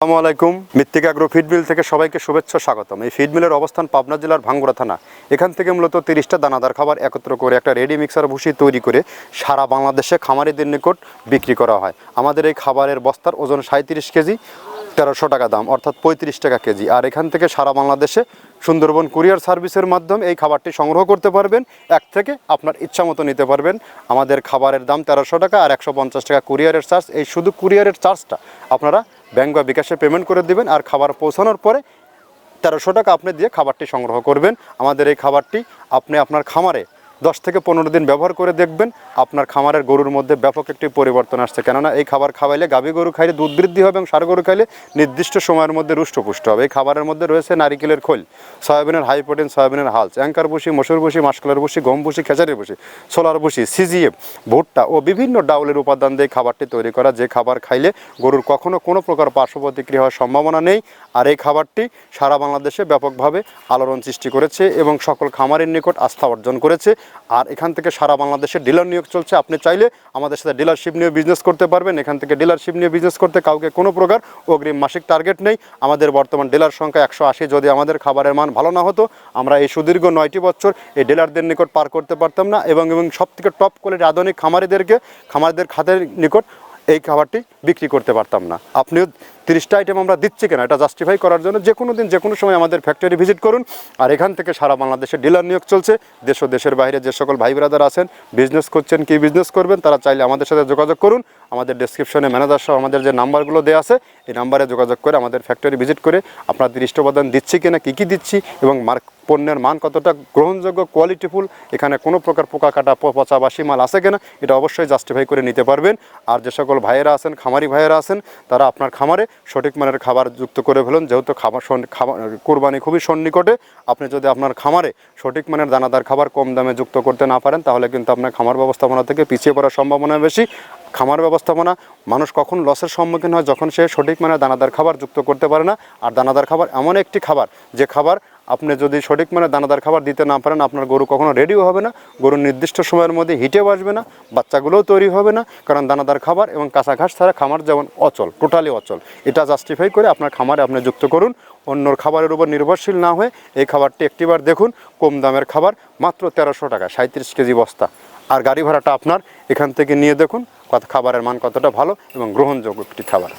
আসসালামু আলাইকুম। মৃত্তিক agro feed mill থেকে সবাইকে শুভেচ্ছা স্বাগতম। এই ফিড মিলের অবস্থান পাবনা জেলার ভাঙ্গুড়া থানা। এখান থেকে মূলত 30টা দানাদার খাবার একত্র করে একটা রেডি মিক্সার ভুসি তৈরি করে সারা বাংলাদেশে খামারিদের নিকট বিক্রি করা হয়। আমাদের এই খাবারের বস্তার ওজন 37 কেজি, 1300 টাকা দাম, অর্থাৎ 35 টাকা কেজি। আর এখান থেকে সারা বাংলাদেশে সুন্দরবন কুরিয়ার সার্ভিসের মাধ্যমে এই খাবারটি সংগ্রহ করতে পারবেন। এক থেকে আপনার ইচ্ছা মতো নিতে পারবেন। আমাদের খাবারের দাম 1300 টাকা আর 150 টাকা কুরিয়ারের চার্জ। এই শুধু কুরিয়ারের চার্জটা আপনারা ব্যাংক বা বিকাশে পেমেন্ট করে দেবেন, আর খাবার পৌঁছানোর পরে 1300 টাকা আপনি দিয়ে খাবারটি সংগ্রহ করবেন। আমাদের এই খাবারটি আপনি আপনার খামারে 10 থেকে 15 দিন ব্যবহার করে দেখবেন, আপনার খামারের গরুর মধ্যে ব্যাপক একটি পরিবর্তন আসছে। কেননা এই খাবার খাওয়াইলে গাভী গরু খাইলে দুধ বৃদ্ধি হবে এবং ষাঁড় গরু খাইলে নির্দিষ্ট সময়ের মধ্যে রুষ্টপুষ্ট হবে। এই খাবারের মধ্যে রয়েছে নারিকেলের খোল, সয়াবিনের হাই প্রোটিন, সয়াবিনের হালস, অ্যাঙ্কার ভুসি, মসুর ভুসি, মাসকলার ভুসি, গম ভুসি, খেসারির ভুসি, সোলার ভুসি, সিজিএফ, ভুট্টা ও বিভিন্ন ডাউলের উপাদান দিয়ে খাবারটি তৈরি করা, যে খাবার খাইলে গরুর কখনো কোনো প্রকার পার্শ্ব প্রতিক্রিয়া হওয়ার সম্ভাবনা নেই। আর এই খাবারটি সারা বাংলাদেশে ব্যাপকভাবে আলোড়ন সৃষ্টি করেছে এবং সকল খামারের নিকট আস্থা অর্জন করেছে। আর এখান থেকে সারা বাংলাদেশে ডিলার নিয়োগ চলছে। আপনি চাইলে আমাদের সাথে ডিলারশিপ নিয়ে বিজনেস করতে পারবেন। এখান থেকে ডিলারশিপ নিয়ে বিজনেস করতে কাউকে কোনো প্রকার অগ্রিম মাসিক টার্গেট নেই। আমাদের বর্তমান ডিলার সংখ্যা 180। যদি আমাদের খাবারের মান ভালো না হতো, আমরা এই সুদীর্ঘ 9টি বছর এই ডিলারদের নিকট পার করতে পারতাম না এবং সবথেকে টপ কোয়ালিটির আধুনিক খামারিদের খাদের নিকট এই খাবারটি বিক্রি করতে পারতাম না। আপনিও 30টা আইটেম আমরা দিচ্ছি কেন, এটা জাস্টিফাই করার জন্য যে কোনো দিন যে কোনো সময় আমাদের ফ্যাক্টরি ভিজিট করুন। আর এখান থেকে সারা বাংলাদেশে ডিলার নিয়োগ চলছে। দেশ ও দেশের বাইরে যে সকল ভাই ব্রাদার আছেন, বিজনেস করছেন, কি বিজনেস করবেন, তারা চাইলে আমাদের সাথে যোগাযোগ করুন। আমাদের ডেসক্রিপশনে ম্যানেজার সহ আমাদের যে নাম্বারগুলো দেওয়া আছে, এই নাম্বারে যোগাযোগ করে আমাদের ফ্যাক্টরি ভিজিট করে আপনার 30টা উপাদান দিচ্ছি কিনা, কী কী দিচ্ছি এবং পণ্যের মান কতটা গ্রহণযোগ্য, কোয়ালিটিফুল, এখানে কোনো প্রকার পোকা কাটা পচা বাসি মাল আছে কিনা, এটা অবশ্যই জাস্টিফাই করে নিতে পারবেন। আর যে সকল ভাইয়েরা আছেন, খামারি ভাইয়েরা আছেন, তারা আপনার খামারে সঠিক মানের খাবার যুক্ত করে ফেলুন। যেহেতু কোরবানি খুবই সন্নিকটে, আপনি যদি আপনার খামারে সঠিক মানের দানাদার খাবার কম দামে যুক্ত করতে না পারেন, তাহলে কিন্তু আপনার খামার ব্যবস্থাপনা থেকে পিছিয়ে পড়ার সম্ভাবনা বেশি। খামার ব্যবস্থাপনা মানুষ কখন লসের সম্মুখীন হয়, যখন সে সঠিক মানের দানাদার খাবার যুক্ত করতে পারে না। আর দানাদার খাবার এমন একটি খাবার, যে খাবার আপনি যদি সঠিক মানে দানাদার খাবার দিতে না পারেন, আপনার গরু কখনো রেডিও হবে না, গরুর নির্দিষ্ট সময়ের মধ্যে হিটেও আসবে না, বাচ্চাগুলোও তৈরি হবে না। কারণ দানাদার খাবার এবং কাঁচা ঘাস ছাড়া খামার যেমন অচল, টোটালি অচল। এটা জাস্টিফাই করে আপনার খামারে আপনি যুক্ত করুন। অন্যর খাবারের উপর নির্ভরশীল না হয়ে এই খাবারটি একটিবার দেখুন। কম দামের খাবার, মাত্র 1300 টাকা, 37 কেজি বস্তা। আর গাড়ি ভাড়াটা আপনার। এখান থেকে নিয়ে দেখুন খাবারের মান কতটা ভালো এবং গ্রহণযোগ্য একটি খাবার।